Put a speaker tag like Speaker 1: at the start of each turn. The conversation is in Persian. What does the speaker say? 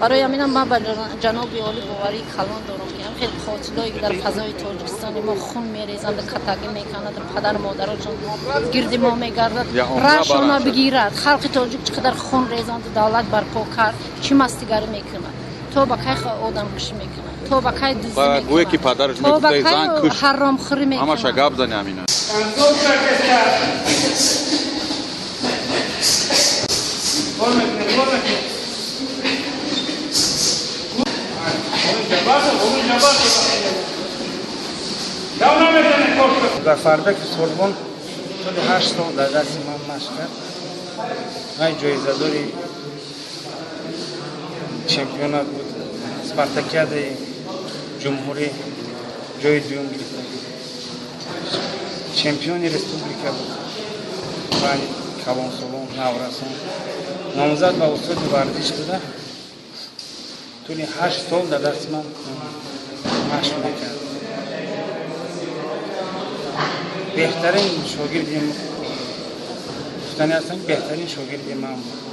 Speaker 1: برای همین من با جناب عالی باوری کلان دارم که خیلی قاتلایی که در فضای تاجیکستان ما خون میریزند، کتاگی میکنند، پدر مادرشون گرد ما میگردد، راشون بگیرد. خلق تاجیک چقدر خون ریزند، دولت برپا کرد، چی مستیگری میکنند، تو با کی آدم کشی میکنند، تو با کی دزدی میکنند،
Speaker 2: گویی که پدرش
Speaker 1: تو با
Speaker 2: میگفت زن
Speaker 1: کی
Speaker 2: کش،
Speaker 1: حرام خوری میکنند.
Speaker 2: همش گپ زنی همینه.
Speaker 3: Zafarбек Сурбон соли 8 сол дар дасти ман машқ кард. Ман ҷоизадори чемпионат буд. Спартакиадаи ҷумҳурӣ ҷои дуюм гирифтам. Чемпиони республика буд. Ман Калонсолон, Наврасон номзад ба устоди варзиш буда. Тӯли 8 сол дар дасти ман машқ мекард. بهترین شاگردی گفتنی هستم بهترین شاگردی من بود.